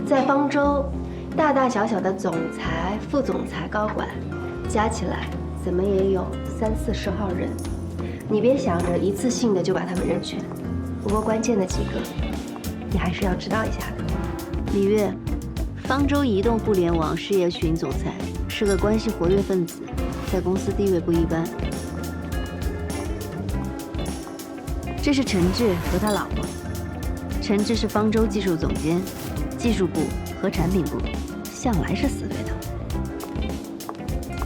在方舟，大大小小的总裁、副总裁、高管，加起来怎么也有30-40号人。你别想着一次性的就把他们认全，不过关键的几个，你还是要知道一下的。李月，方舟移动互联网事业群总裁，是个关系活跃分子，在公司地位不一般。这是陈志和他老婆。陈志是方舟技术总监，技术部和产品部向来是死对头。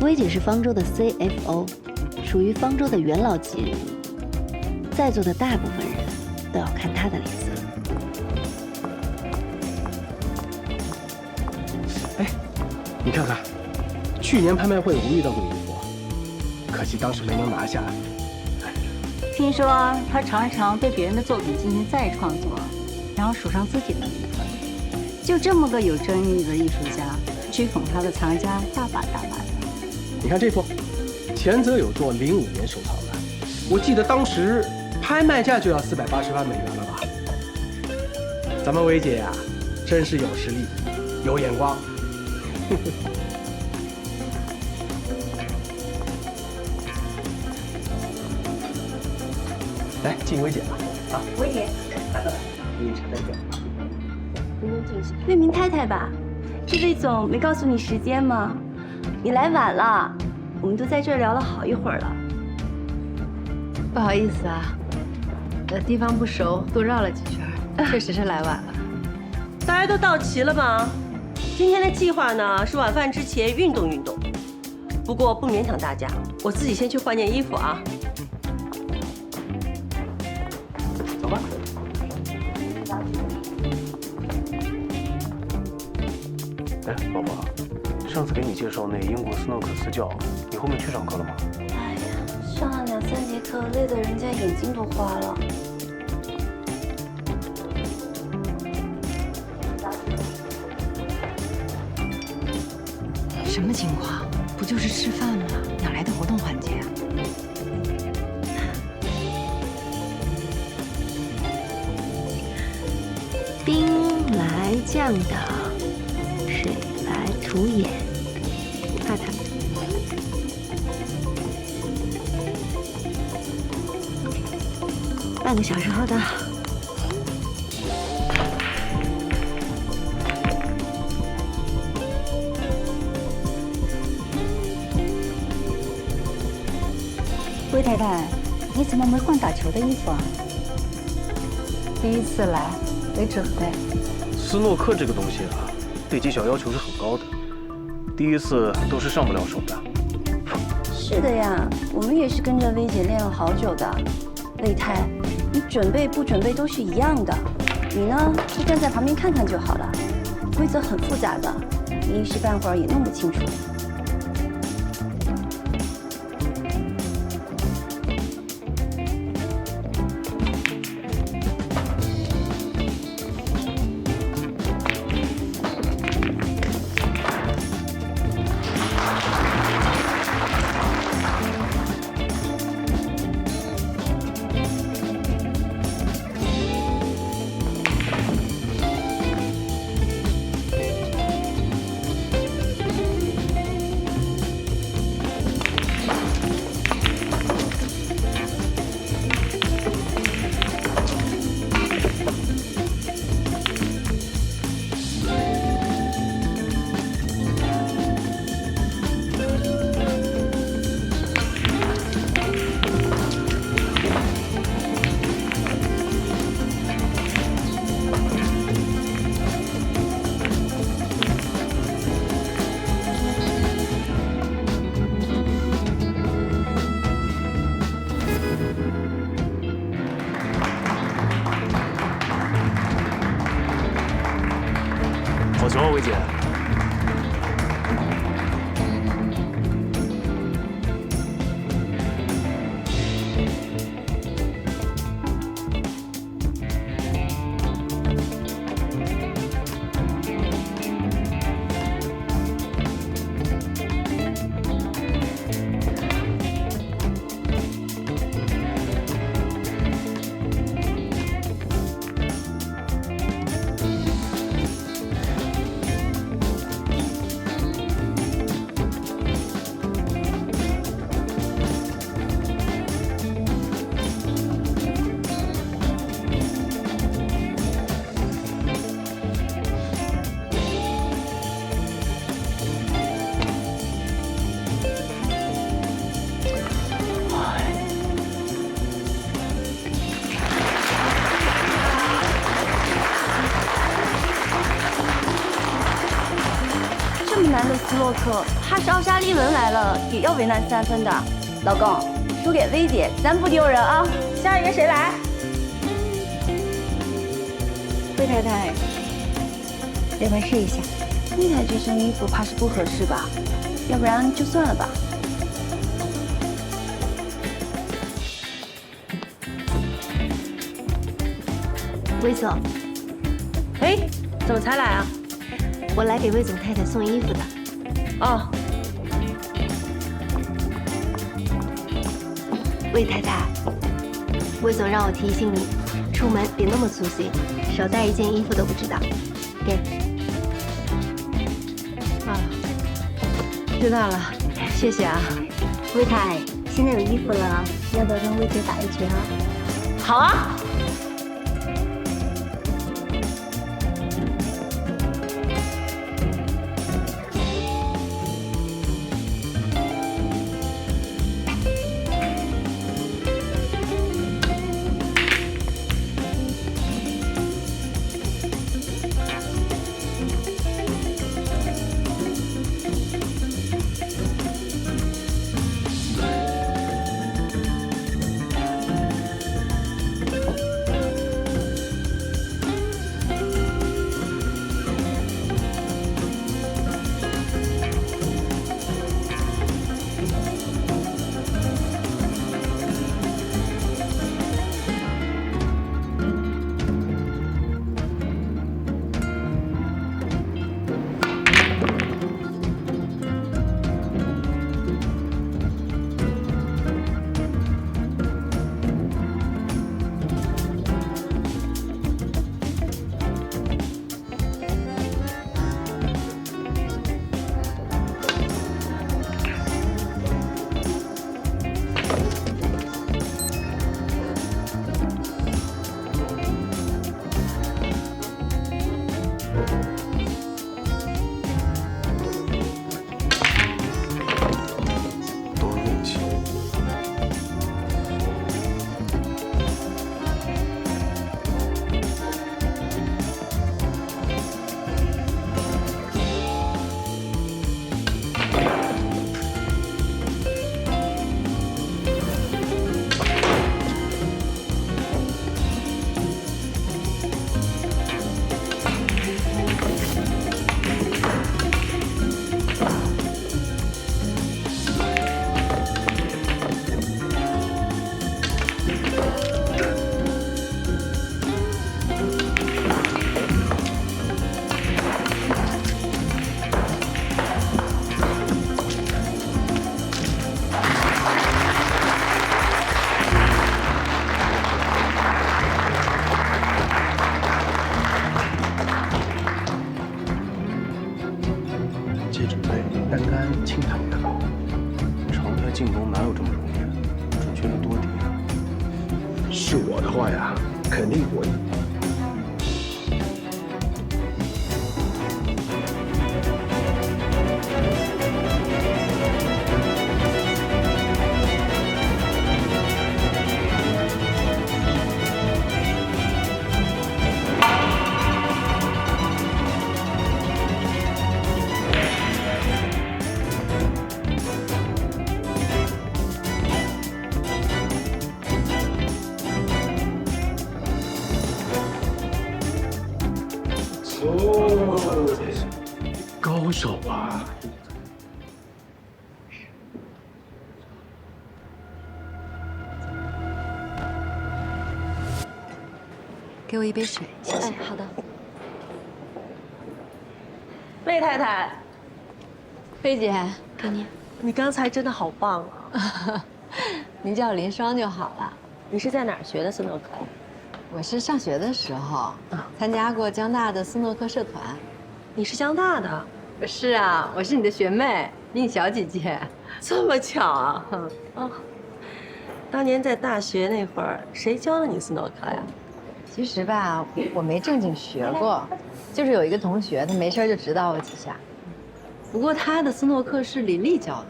薇姐是方舟的 CFO， 属于方舟的元老级人物，在座的大部分人都要看她的脸色。哎，你看看，去年拍卖会我遇到过一幅，可惜当时没能拿下。听说他常常对别人的作品进行再创作，然后署上自己的名字。就这么个有争议的艺术家，追捧他的藏家大把大把的。你看这幅，前泽有作05年收藏的，我记得当时拍卖价就要480万美元了吧？咱们薇姐呀，真是有实力，有眼光。来，敬薇姐吧，啊，薇姐，来，给你尝尝酒。魏明太太吧，这魏总没告诉你时间吗？你来晚了，我们都在这儿聊了好一会儿了。不好意思啊，地方不熟，多绕了几圈，确实是来晚了。大家都到齐了吗？今天的计划呢是晚饭之前运动运动，不过不勉强大家，我自己先去换件衣服啊。走吧。哎，宝宝，上次给你介绍那英国斯诺克私教，你后面去上课了吗？哎呀，上了2、3节课，累得人家眼睛都花了。什么情况？不就是吃饭吗？哪来的活动环节啊？兵来将挡，水来土掩，不怕他们。半个小时后到。魏太太，你怎么没换打球的衣服啊？第一次来，没准备。斯诺克这个东西啊，对技巧要求是很高的，第一次都是上不了手的。是的呀，我们也是跟着薇姐练了好久的。魏太，你准备不准备都是一样的，你呢就站在旁边看看就好了。规则很复杂的，你一时半会儿也弄不清楚。好球啊，薇姐！诺克，怕是奥沙利文来了也要为难3分的。老公，输给薇姐，咱不丢人啊！下一个谁来？魏太太，要不然试一下？魏太这身衣服怕是不合适吧？要不然就算了吧。魏总，哎，怎么才来啊？我来给魏总太太送衣服的。哦，魏太太，魏总让我提醒你，出门别那么粗心，少带一件衣服都不知道。给。啊，知道了，谢谢啊。魏太，现在有衣服了，要不要跟魏姐打一局啊？好啊。戒指杯单干轻弹也好，常态进攻哪有这么容易？准确率多低啊！是我的话呀，肯定过瘾。高手啊！给我一杯水，谢谢。哎，好的。魏太太，菲姐，给你。你刚才真的好棒啊！您叫我林双就好了。你是在哪儿学的斯诺克？我是上学的时候参加过江大的斯诺克社团。你是江大的？是啊，我是你的学妹，令小姐姐。这么巧啊！哦，当年在大学那会儿，谁教了你斯诺克呀？其实吧，我没正经学过，就是有一个同学，他没事就指导我几下。不过他的斯诺克是林丽教的。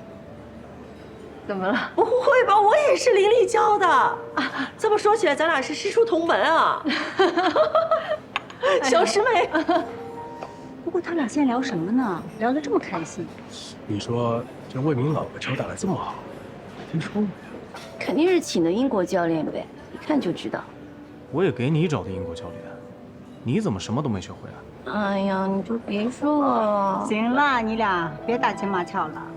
怎么了？不会吧，我也是林丽教的啊！这么说起来，咱俩是师出同门啊！小师妹。不过他俩现在聊什么呢？聊得这么开心。你说这魏明老婆球打得这么好，听说没有？肯定是请的英国教练呗，一看就知道。我也给你找的英国教练，你怎么什么都没学会啊？哎呀，你就别说了。行了，你俩别打情骂俏了。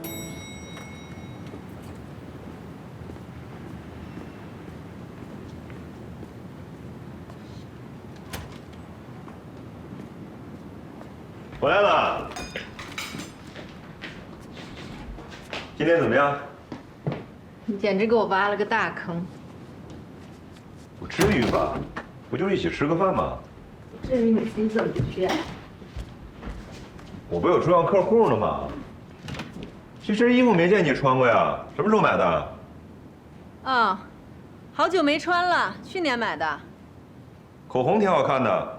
回来了，今天怎么样？你简直给我挖了个大坑。不至于吧？不就一起吃个饭吗？至于你自己怎么去？我不有重要客户呢吗？这身衣服没见你穿过呀？什么时候买的？哦，好久没穿了，去年买的。口红挺好看的。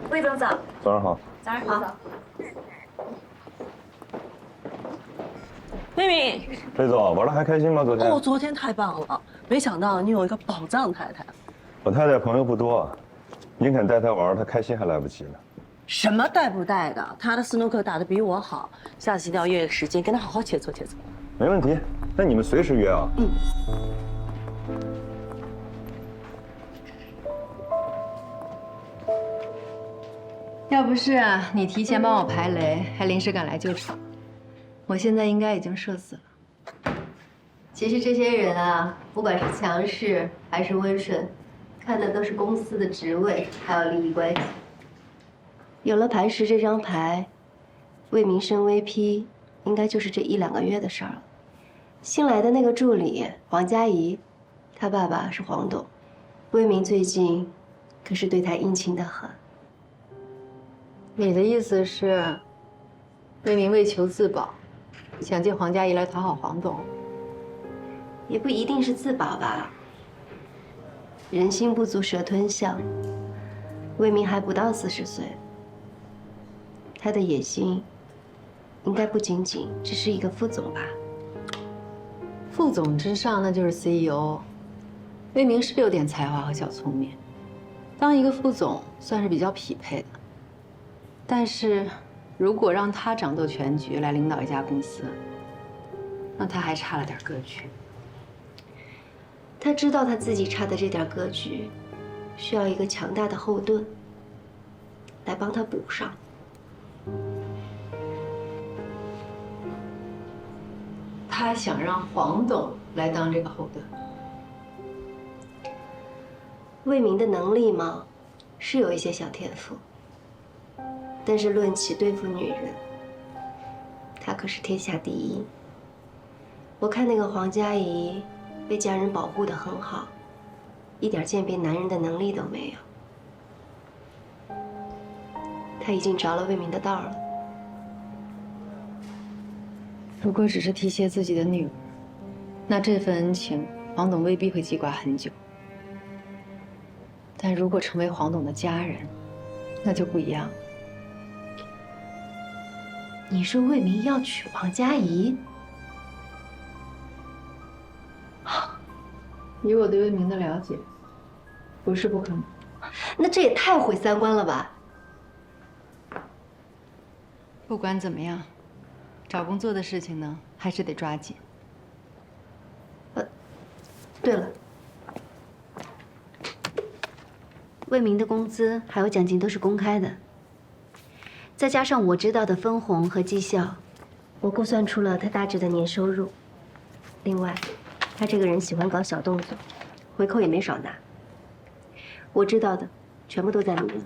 魏总早。早上好。早上好。妹妹，魏总玩的还开心吗？昨天？哦，昨天太棒了，没想到你有一个宝藏太太。我太太朋友不多，您肯带她玩，她开心还来不及呢。什么带不带的？她的斯诺克打得比我好，下次一定要约个时间跟她好好切磋切磋。没问题，那你们随时约啊。嗯。要不是啊，你提前帮我排雷，还临时赶来救场，我现在应该已经社死了。其实这些人啊，不管是强势还是温顺，看的都是公司的职位还有利益关系。有了磐石这张牌，魏明升 VP 应该就是这1、2个月的事儿了。新来的那个助理黄佳怡，她爸爸是黄董，魏明最近可是对她殷勤得很。你的意思是，魏明为求自保，想借黄佳怡来讨好黄董？也不一定是自保吧。人心不足蛇吞象，魏明还不到40岁，他的野心应该不仅仅只是一个副总吧。副总之上那就是 CEO。魏明是有点才华和小聪明，当一个副总算是比较匹配的。但是，如果让他掌舵全局来领导一家公司，那他还差了点格局。他知道他自己差的这点格局，需要一个强大的后盾来帮他补上。他想让黄董来当这个后盾。魏明的能力嘛，是有一些小天赋，但是论起对付女人，他可是天下第一。我看那个黄佳怡被家人保护得很好，一点鉴别男人的能力都没有。他已经着了魏明的道了。如果只是提携自己的女儿，那这份恩情黄董未必会记挂很久。但如果成为黄董的家人，那就不一样。你说魏明要娶黄佳怡？以我对魏明的了解，不是不可能。那这也太毁三观了吧！不管怎么样，找工作的事情呢，还是得抓紧。对了，魏明的工资还有奖金都是公开的，再加上我知道的分红和绩效，我估算出了他大致的年收入。另外，他这个人喜欢搞小动作，回扣也没少拿。我知道的，全部都在里面。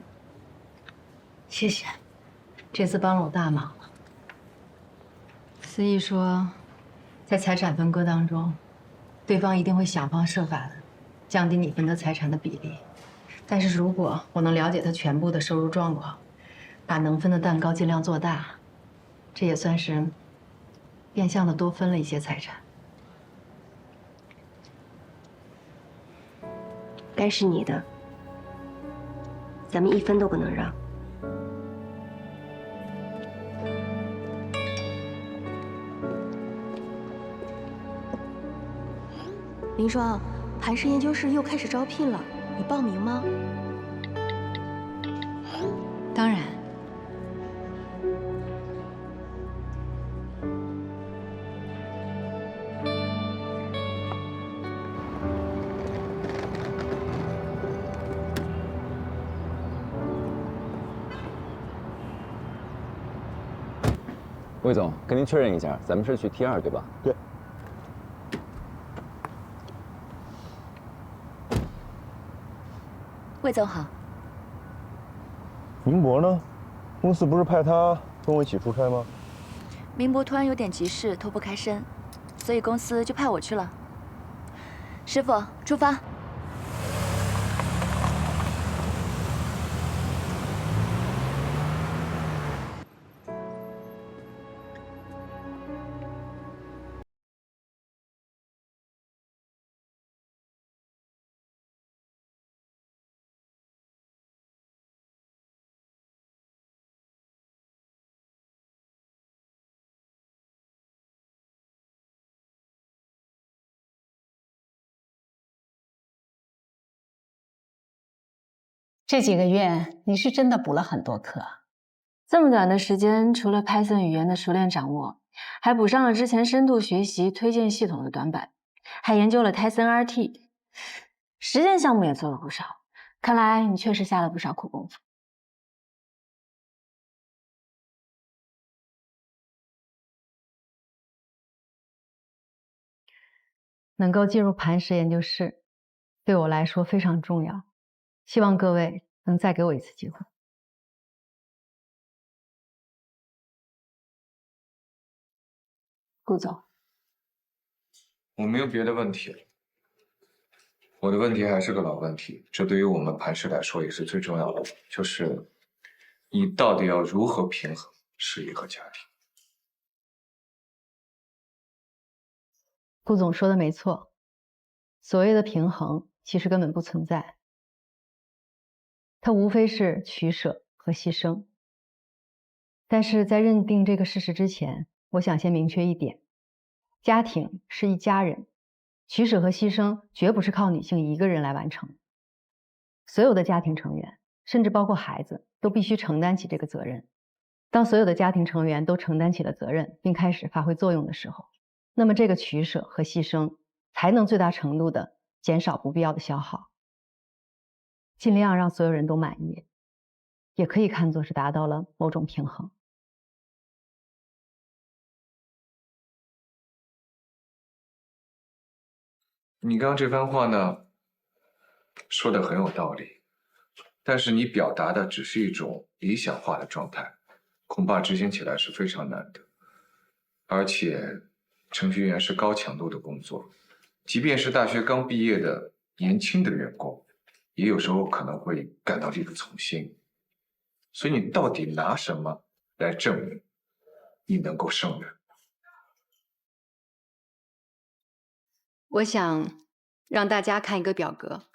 谢谢，这次帮了我大忙了。思义说，在财产分割当中，对方一定会想方设法的降低你分得财产的比例。但是如果我能了解他全部的收入状况，把能分的蛋糕尽量做大，这也算是变相的多分了一些财产。该是你的，咱们1分都不能让。林双，磐石研究室又开始招聘了，你报名吗？当然。魏总，跟您确认一下，咱们是去 T2对吧？对。魏总好。明博呢？公司不是派他跟我一起出差吗？明博突然有点急事，脱不开身，所以公司就派我去了。师傅，出发。这几个月你是真的补了很多课。这么短的时间，除了 Python 语言的熟练掌握，还补上了之前深度学习推荐系统的短板，还研究了 Tyson RT， 实践项目也做了不少。看来你确实下了不少苦功夫。能够进入磐石研究室，对我来说非常重要。希望各位能再给我一次机会。顾总，我没有别的问题了。我的问题还是个老问题，这对于我们磐石来说也是最重要的，就是你到底要如何平衡事业和家庭？顾总说的没错，所谓的平衡其实根本不存在，它无非是取舍和牺牲。但是在认定这个事实之前，我想先明确一点，家庭是一家人，取舍和牺牲绝不是靠女性一个人来完成。所有的家庭成员，甚至包括孩子，都必须承担起这个责任。当所有的家庭成员都承担起了责任，并开始发挥作用的时候，那么这个取舍和牺牲才能最大程度的减少不必要的消耗，尽量让所有人都满意，也可以看作是达到了某种平衡。你刚刚这番话呢，说的很有道理，但是你表达的只是一种理想化的状态，恐怕执行起来是非常难的。而且，程序员是高强度的工作，即便是大学刚毕业的年轻的员工，也有时候可能会感到力不从心。所以你到底拿什么来证明你能够胜任？我想让大家看一个表格。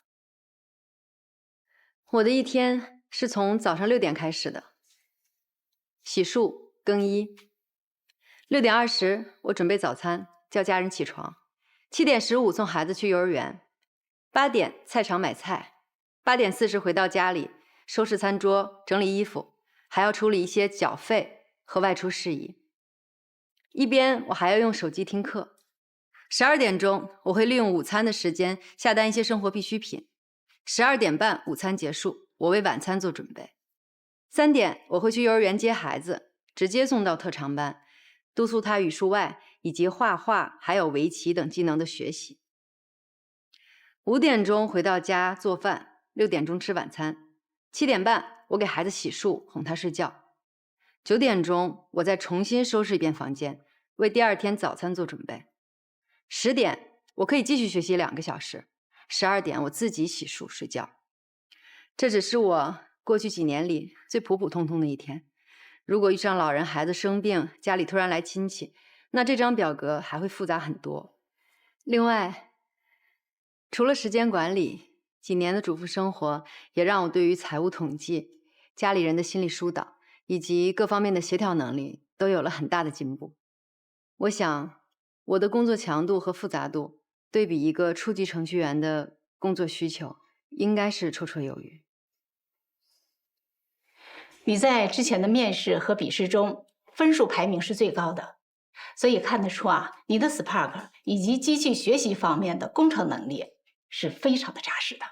我的一天是从早上6点开始的，洗漱、更衣。6点20，我准备早餐，叫家人起床。7点15送孩子去幼儿园。8点菜场买菜。8点40回到家里，收拾餐桌，整理衣服，还要处理一些缴费和外出事宜。一边我还要用手机听课。12点钟，我会利用午餐的时间下单一些生活必需品。12点半，午餐结束，我为晚餐做准备。3点，我会去幼儿园接孩子，直接送到特长班，督促他语数外以及画画还有围棋等技能的学习。5点钟回到家做饭，6点钟吃晚餐。7点半，我给孩子洗漱，哄他睡觉。9点钟，我再重新收拾一遍房间，为第二天早餐做准备。10点，我可以继续学习2个小时。12点，我自己洗漱睡觉。这只是我过去几年里最普普通通的一天。如果遇上老人、孩子生病，家里突然来亲戚，那这张表格还会复杂很多。另外，除了时间管理，几年的主妇生活也让我对于财务统计、家里人的心理疏导以及各方面的协调能力都有了很大的进步。我想，我的工作强度和复杂度对比一个初级程序员的工作需求应该是绰绰有余。你在之前的面试和笔试中分数排名是最高的，所以看得出啊，你的 Spark 以及机器学习方面的工程能力是非常的扎实的。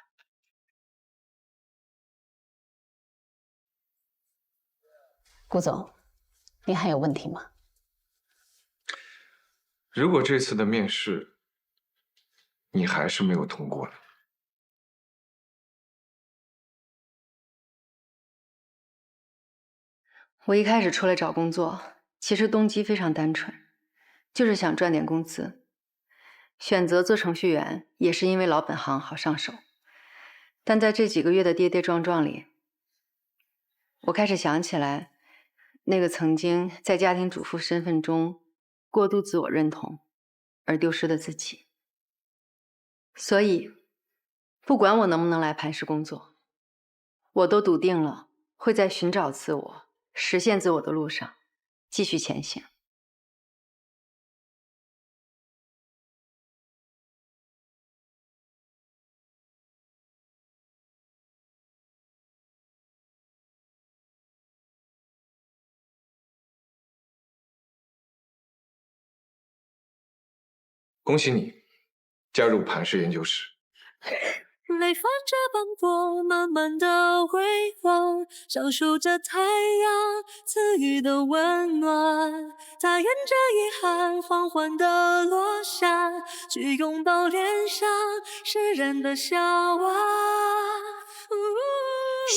顾总，您还有问题吗？如果这次的面试你还是没有通过呢？我一开始出来找工作，其实动机非常单纯，就是想赚点工资。选择做程序员也是因为老本行好上手。但在这几个月的跌跌撞撞里，我开始想起来那个曾经在家庭主妇身份中过度自我认同而丢失的自己。所以，不管我能不能来磐石工作，我都笃定了会在寻找自我、实现自我的路上继续前行。恭喜你加入磐石研究室。雷发着磅礴，慢慢的微光，享受着太阳赐予的温暖。它沿着遗憾缓缓的落下，去拥抱脸上释然的笑啊。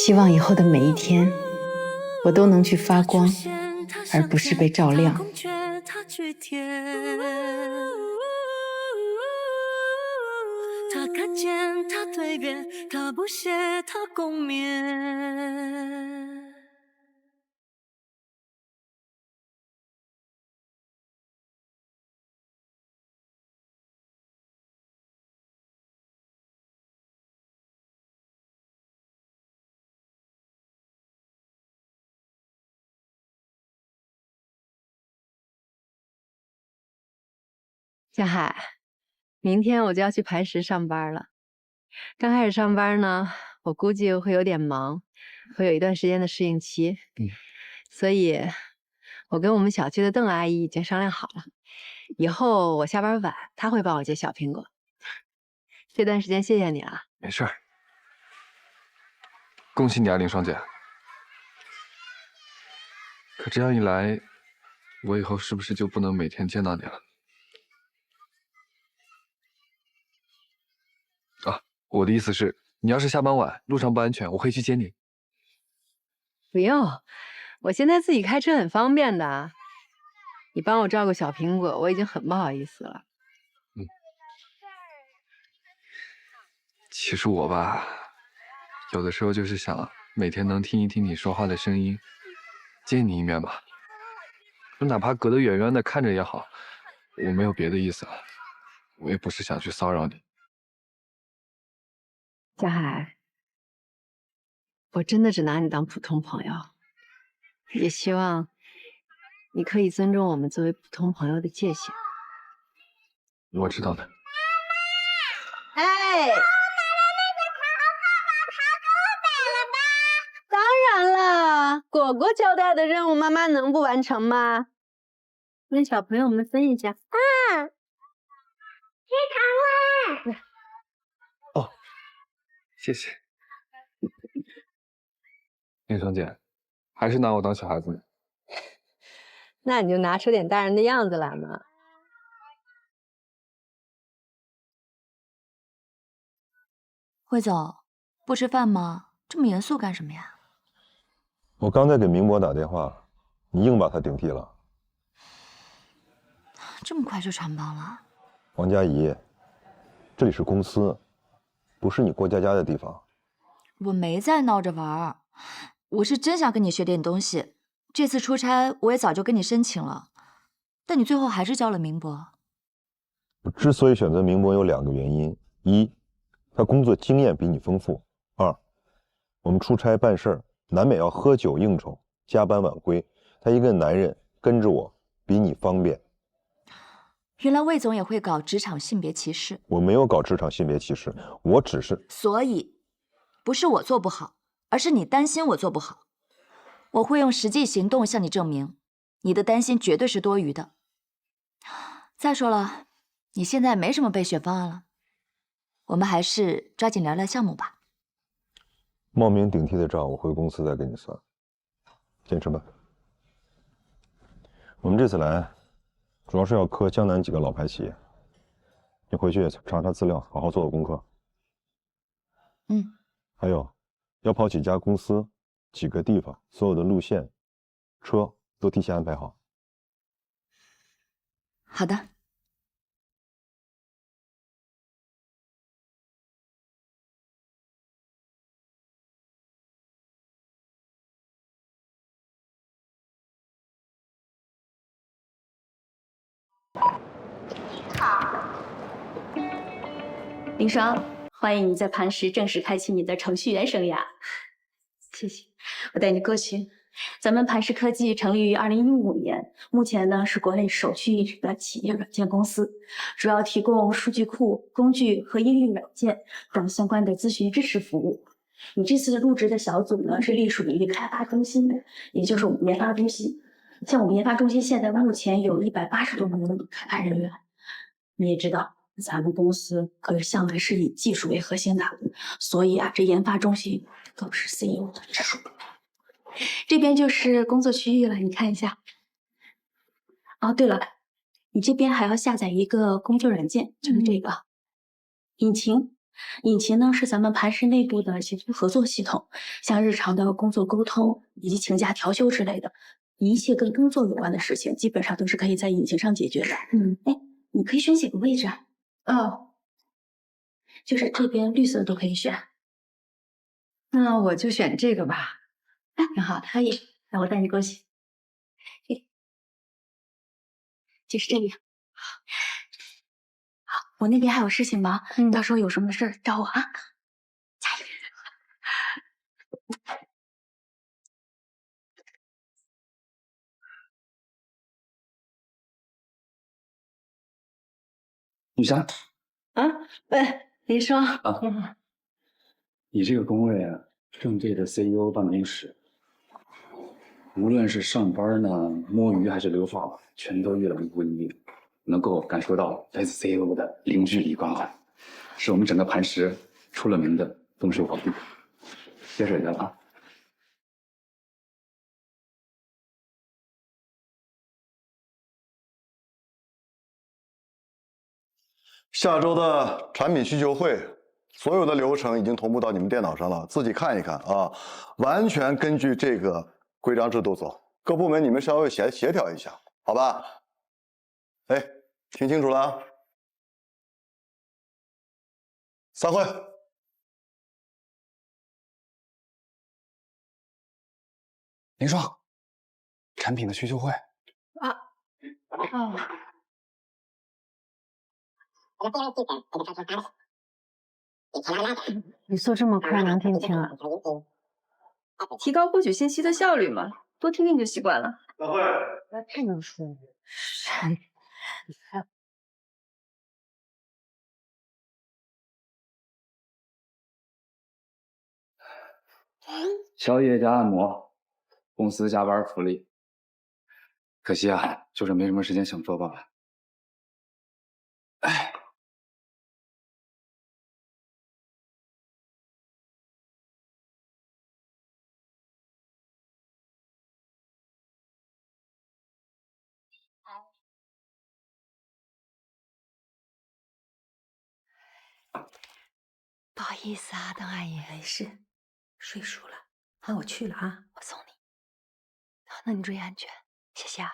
希望以后的每一天，我都能去发光，而不是被照亮。他看见，他蜕变，他不屑，他共勉。江海，明天我就要去磐石上班了。刚开始上班呢，我估计会有点忙，会有一段时间的适应期。所以，我跟我们小区的邓阿姨已经商量好了，以后我下班晚，她会帮我接小苹果。这段时间谢谢你了。没事儿，恭喜你啊，林双姐。可这样一来，我以后是不是就不能每天见到你了？啊，我的意思是，你要是下班晚，路上不安全，我可以去接你。不用，我现在自己开车很方便的。你帮我照顾小苹果，我已经很不好意思了。其实我吧，有的时候就是想每天能听一听你说话的声音，见你一面吧，就哪怕隔得远远的看着也好。我没有别的意思了，我也不是想去骚扰你。江海，我真的只拿你当普通朋友，也希望你可以尊重我们作为普通朋友的界限。我知道的。哎，当然了，果果交代的任务，妈妈能不完成吗？跟小朋友们分一下。吃糖啦！哦，谢谢。林双姐，还是拿我当小孩子呢。那你就拿出点大人的样子来嘛。魏总，不吃饭吗？这么严肃干什么呀？我刚才给明博打电话，你硬把他顶替了。这么快就穿帮了？王佳怡，这里是公司，不是你过家家的地方。我没在闹着玩儿，我是真想跟你学点东西。这次出差我也早就跟你申请了，但你最后还是交了明博。我之所以选择明博有2个原因：一，他工作经验比你丰富；二，我们出差办事儿难免要喝酒应酬，加班晚归，他一个男人跟着我比你方便。原来魏总也会搞职场性别歧视。我没有搞职场性别歧视，我只是……所以不是我做不好，而是你担心我做不好。我会用实际行动向你证明，你的担心绝对是多余的。再说了，你现在没什么备选方案了，我们还是抓紧聊聊项目吧。冒名顶替的账我回公司再给你算。先吃饭。我们这次来，主要是要磕江南几个老牌企业，你回去查查资料，好好做做功课。嗯。还有，要跑几家公司，几个地方，所有的路线、车都提前安排好。好的。林双，欢迎你在磐石正式开启你的程序员生涯。谢谢，我带你过去。咱们磐石科技成立于2015年，目前呢是国内首屈一指的企业软件公司，主要提供数据库、工具和应用软件等相关的咨询支持服务。你这次入职的小组呢是隶属于开发中心的，也就是我们研发中心。像我们研发中心现在目前有180多名的开发人员。你也知道，咱们公司可是向来是以技术为核心的，所以啊，这研发中心都是 CEO 的直属。这边就是工作区域了，你看一下。哦，对了，你这边还要下载一个工作软件，就是这个引擎。引擎呢是咱们磐石内部的协作合作系统，像日常的工作沟通以及请假调休之类的，一切跟工作有关的事情，基本上都是可以在引擎上解决的。哎，你可以选几个位置啊？哦，就是这边绿色都可以选。那我就选这个吧。哎，挺好的，可以。那我带你过去。就是这里。好，我那边还有事情忙，到时候有什么事儿找我啊。加油！女山啊，喂，林双啊，你这个工位啊，正对着 CEO 办公室，无论是上班呢、摸鱼还是留发，全都一览无遗，能够感受到来自 CEO 的零距离关怀，是我们整个磐石出了名的动手宝地。接水去了啊。下周的产品需求会，所有的流程已经同步到你们电脑上了，自己看一看啊，完全根据这个规章制度走。各部门你们稍微协调一下，好吧？哎，听清楚了啊？散会。林双，产品的需求会。啊，哦。语速这么快，能听清啊？提高获取信息的效率嘛，多听听就习惯了。散会。太能说了。宵夜加按摩，公司加班福利。可惜啊，就是没什么时间享受罢了。哎。不好意思啊，邓阿姨。没事，睡熟了。那我去了啊，我送你。好，那你注意安全，谢谢啊。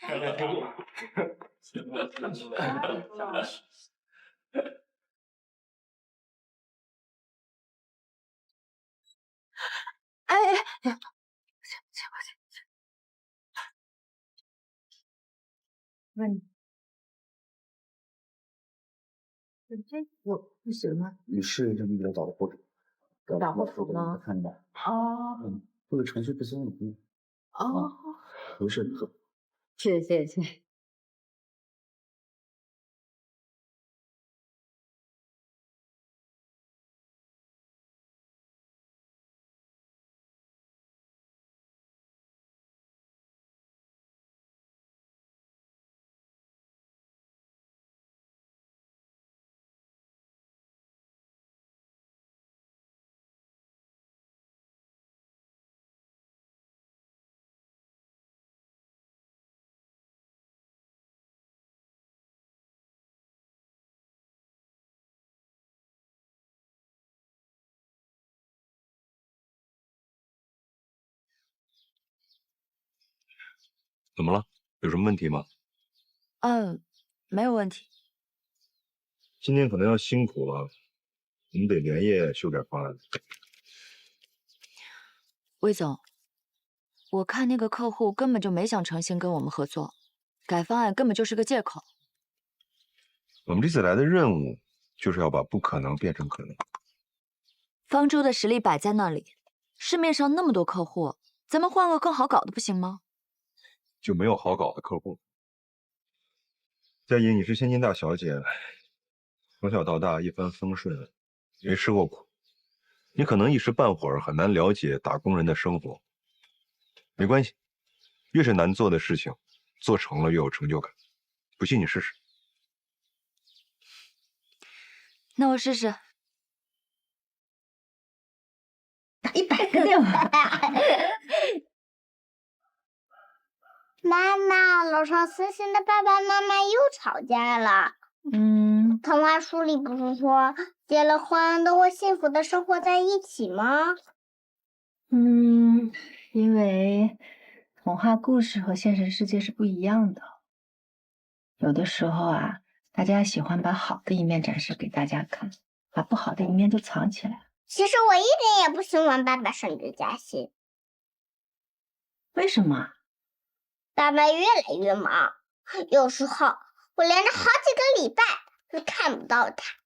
哎，问你，我是谁吗？你是这么一个导护者，导护者吗？看到。哦，这个程序不行，哦，不是，谢谢。怎么了？有什么问题吗？没有问题。今天可能要辛苦了，我们得连夜修点方案。魏总，我看那个客户根本就没想诚心跟我们合作，改方案根本就是个借口。我们这次来的任务就是要把不可能变成可能。方舟的实力摆在那里，市面上那么多客户，咱们换个更好搞的不行吗？就没有好搞的客户。佳怡，你是千金大小姐，从小到大一帆风顺，没吃过苦，你可能一时半会儿很难了解打工人的生活。没关系，越是难做的事情，做成了越有成就感。不信你试试。那我试试。打100个电话。妈妈，楼上思欣的爸爸妈妈又吵架了。童话书里不是说结了婚都会幸福的生活在一起吗？因为童话故事和现实世界是不一样的。有的时候啊，大家喜欢把好的一面展示给大家看，把不好的一面就藏起来。其实我一点也不喜欢爸爸升职加薪。为什么？爸爸越来越忙，有时候我连着好几个礼拜都看不到他。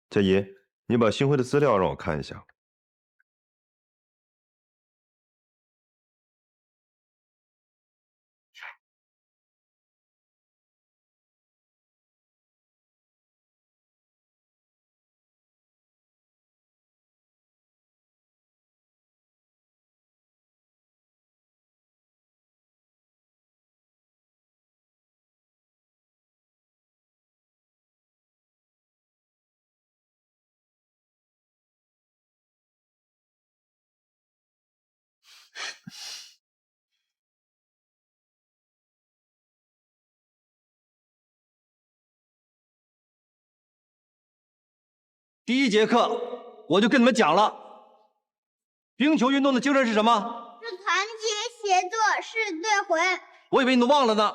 佳怡，你把星辉的资料让我看一下。第一节课我就跟你们讲了，冰球运动的精神是什么？是团结协作，是队魂。我以为你都忘了呢。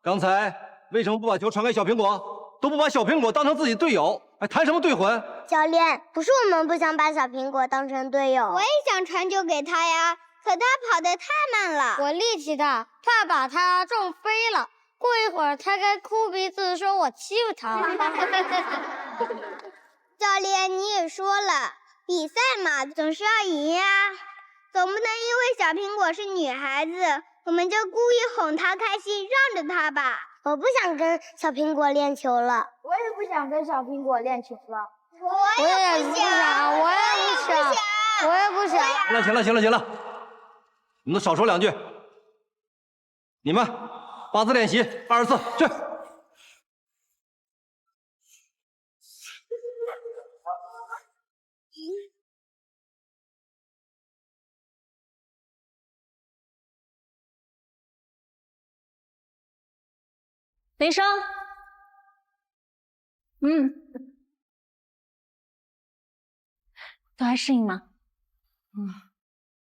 刚才为什么不把球传给小苹果？都不把小苹果当成自己队友，还谈什么队魂？教练，不是我们不想把小苹果当成队友，我也想传球给他呀，可他跑得太慢了，我力气大，怕把他撞飞了。过一会儿他该哭鼻子说我欺负他了。教练，你也说了，比赛嘛，总是要赢呀，总不能因为小苹果是女孩子，我们就故意哄她开心，让着她吧。我不想跟小苹果练球了，我也不想跟小苹果练球了。我也不想，我也不想，我也不想。行了，你们都少说2句。你们8字练习20次，去。林生，都还适应吗？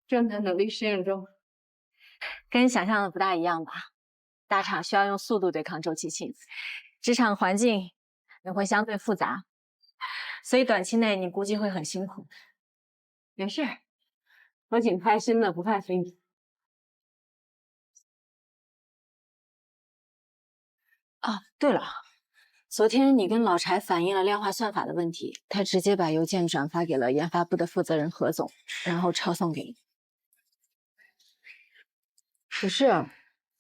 正在努力适应中。跟你想象的不大一样吧？大厂需要用速度对抗周期性，职场环境也会相对复杂，所以短期内你估计会很辛苦。没事，我挺开心的，不怕辛苦。哦，对了，昨天你跟老柴反映了量化算法的问题，他直接把邮件转发给了研发部的负责人何总，然后抄送给你。可是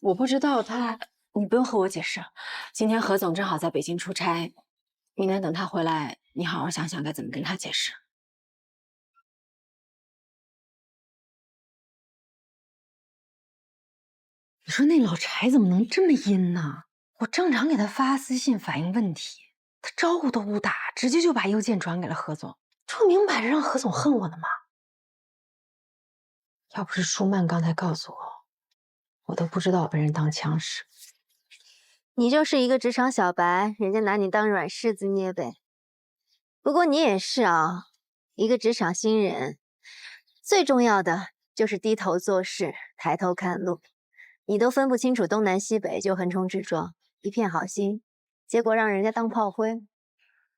我不知道他，你不用和我解释。今天何总正好在北京出差，明天等他回来，你好好想想该怎么跟他解释。你说那老柴怎么能这么阴呢？我正常给他发私信反映问题，他招呼都不打，直接就把邮件转给了何总，这明摆着让何总恨我的嘛！要不是舒曼刚才告诉我，我都不知道我被人当枪使。你就是一个职场小白，人家拿你当软柿子捏呗。不过你也是啊，一个职场新人，最重要的就是低头做事，抬头看路。你都分不清楚东南西北，就横冲直撞，一片好心，结果让人家当炮灰。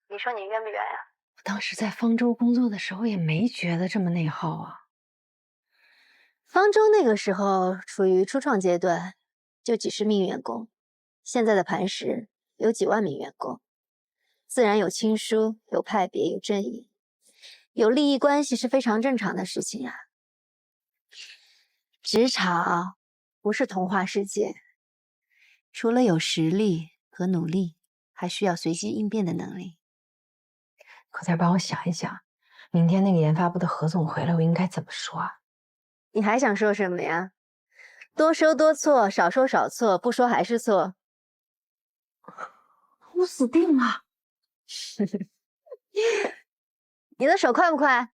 你说你冤不冤呀？我当时在方舟工作的时候也没觉得这么内耗啊。方舟那个时候处于初创阶段，就几十名员工，现在的磐石有几万名员工，自然有亲疏，有派别，有阵营，有利益关系是非常正常的事情啊。职场不是童话世界，除了有实力和努力，还需要随机应变的能力。快点帮我想一想，明天那个研发部的何总回来，我应该怎么说啊？你还想说什么呀？多说多错，少说少错，不说还是错。我死定了！你的手快不快？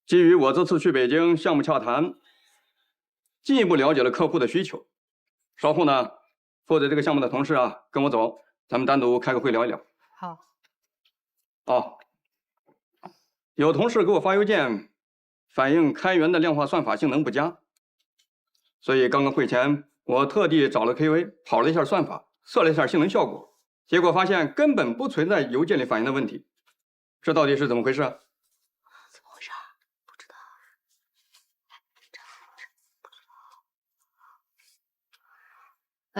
基于我这次去北京项目洽谈，进一步了解了客户的需求。稍后呢，负责这个项目的同事啊，跟我走，咱们单独开个会聊一聊。好。哦，有同事给我发邮件，反映开源的量化算法性能不佳，所以刚刚会前我特地找了 KV 跑了一下算法，测了一下性能效果，结果发现根本不存在邮件里反映的问题。这到底是怎么回事啊？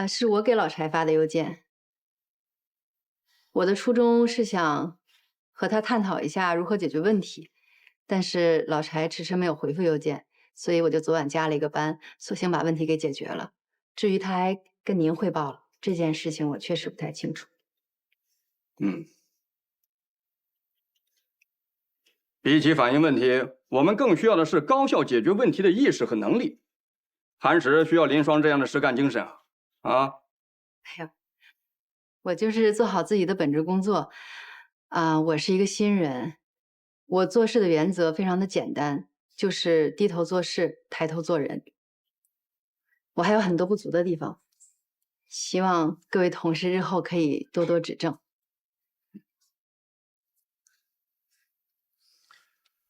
是我给老柴发的邮件。我的初衷是想和他探讨一下如何解决问题，但是老柴迟迟没有回复邮件，所以我就昨晚加了一个班，索性把问题给解决了。至于他还跟您汇报了这件事情，我确实不太清楚。比起反映问题，我们更需要的是高效解决问题的意识和能力。磐石需要林双这样的实干精神啊！哎呀，我就是做好自己的本职工作啊。我是一个新人，我做事的原则非常的简单，就是低头做事，抬头做人。我还有很多不足的地方，希望各位同事日后可以多多指正。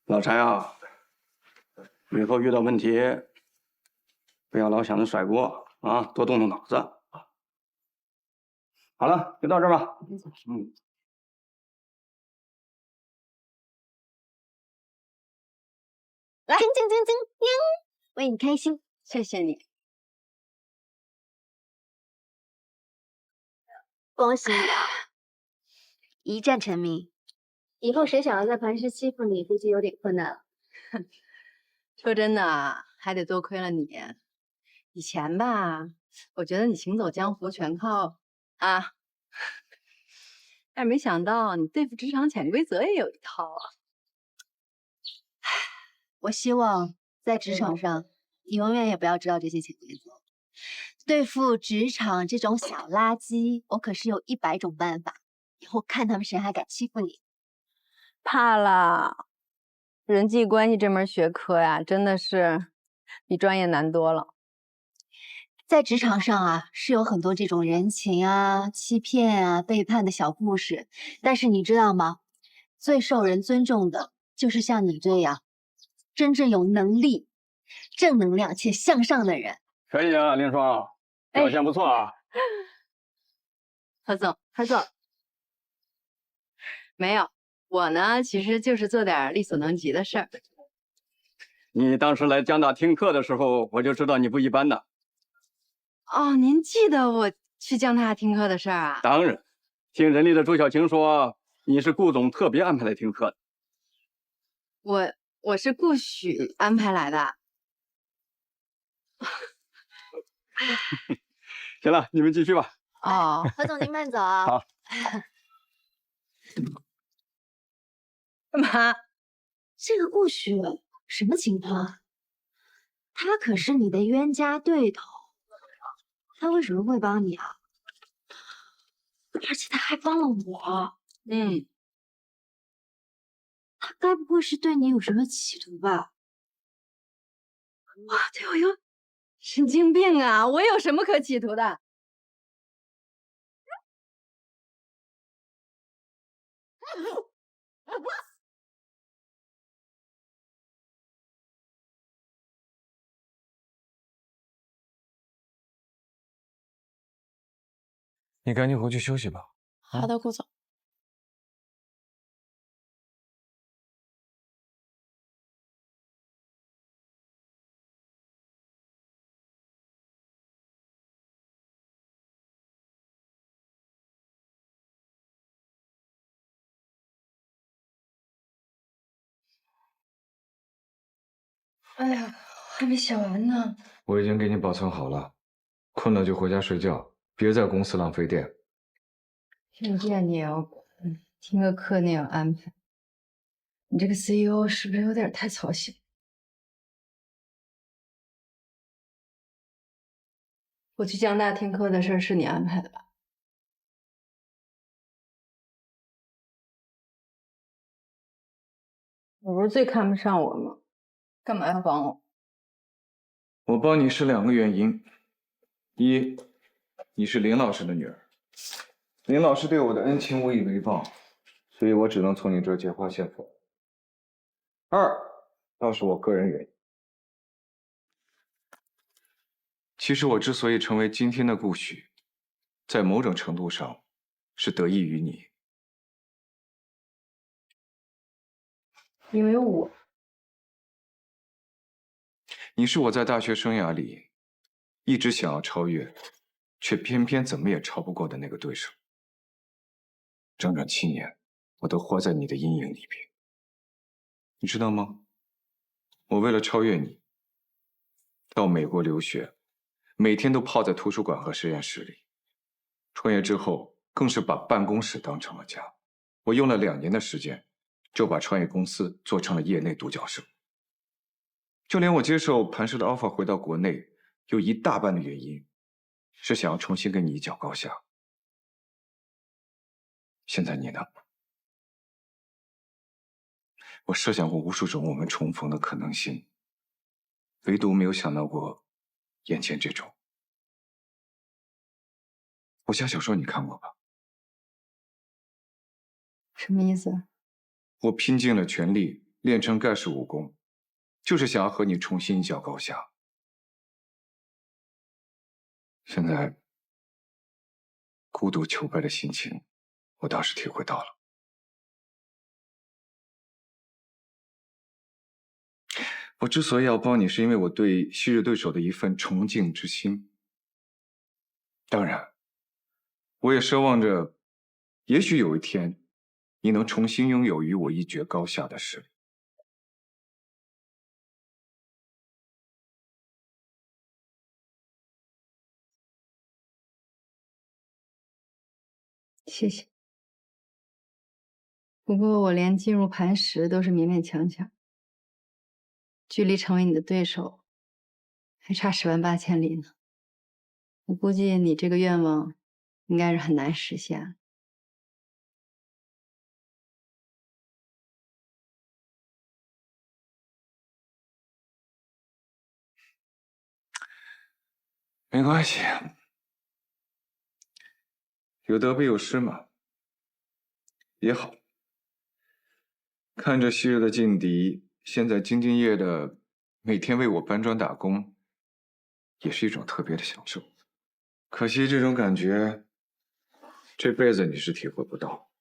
老柴啊，以后遇到问题，不要老想着甩锅啊，多动动脑子。好了，就到这儿吧。来，晶晶晶晶晶，为你开心，谢谢你。恭喜你啊，一战成名。以后谁想要在磐石欺负你，估计有点困难了。说真的，还得多亏了你。以前吧，我觉得你行走江湖全靠啊，但没想到你对付职场潜规则也有一套啊。我希望在职场上，你永远也不要知道这些潜规则。对付职场这种小垃圾，我可是有100种办法。以后看他们谁还敢欺负你。怕了，人际关系这门学科呀，真的是比专业难多了。在职场上啊，是有很多这种人情啊、欺骗啊、背叛的小故事。但是你知道吗？最受人尊重的，就是像你这样，真正有能力、正能量且向上的人。可以啊，凌霜，表现不错啊。何总，没有，我呢，其实就是做点力所能及的事儿。你当时来江大听课的时候，我就知道你不一般的。哦，您记得我去江大听课的事儿啊？当然，听人力的周小晴说，你是顾总特别安排来听课的。我是顾许安排来的。行了，你们继续吧。哦，何总您慢走啊。好。干嘛？这个顾许什么情况？他可是你的冤家对头，他为什么会帮你啊？而且他还帮了我。他该不会是对你有什么企图吧？哇，对我有神经病啊！我有什么可企图的？你赶紧回去休息吧。好的，顾总。哎呀，还没写完呢。我已经给你保存好了，困了就回家睡觉，别在公司浪费电。训练你也要管，听个课你也要安排。你这个 CEO 是不是有点太操心？我去江大听课的事儿是你安排的吧？你不是最看不上我吗？干嘛要帮我？我帮你是2个原因：一，你是林老师的女儿，林老师对我的恩情无以为报，所以我只能从你这儿借花献佛；二，倒是我个人原因。其实我之所以成为今天的顾许，在某种程度上是得益于你。因为我，你是我在大学生涯里一直想要超越，却偏偏怎么也超不过的那个对手。整整7年，我都活在你的阴影里边。你知道吗？我为了超越你，到美国留学，每天都泡在图书馆和实验室里。创业之后，更是把办公室当成了家。我用了2年的时间，就把创业公司做成了业内独角兽。就连我接受磐石的 offer 回到国内，有一大半的原因是想要重新跟你一较高下。现在你呢？我设想过无数种我们重逢的可能性，唯独没有想到过眼前这种。武侠小说你看过吧？什么意思？我拼尽了全力练成盖世武功，就是想要和你重新一较高下。现在孤独求败的心情，我倒是体会到了。我之所以要帮你，是因为我对昔日对手的一份崇敬之心。当然，我也奢望着，也许有一天，你能重新拥有与我一决高下的实力。谢谢。不过我连进入磐石都是勉勉强强，距离成为你的对手还差108000里呢。我估计你这个愿望应该是很难实现。没关系，有得必有失嘛，也好。看着昔日的劲敌，现在兢兢业业的每天为我搬砖打工，也是一种特别的享受。可惜这种感觉，这辈子你是体会不到。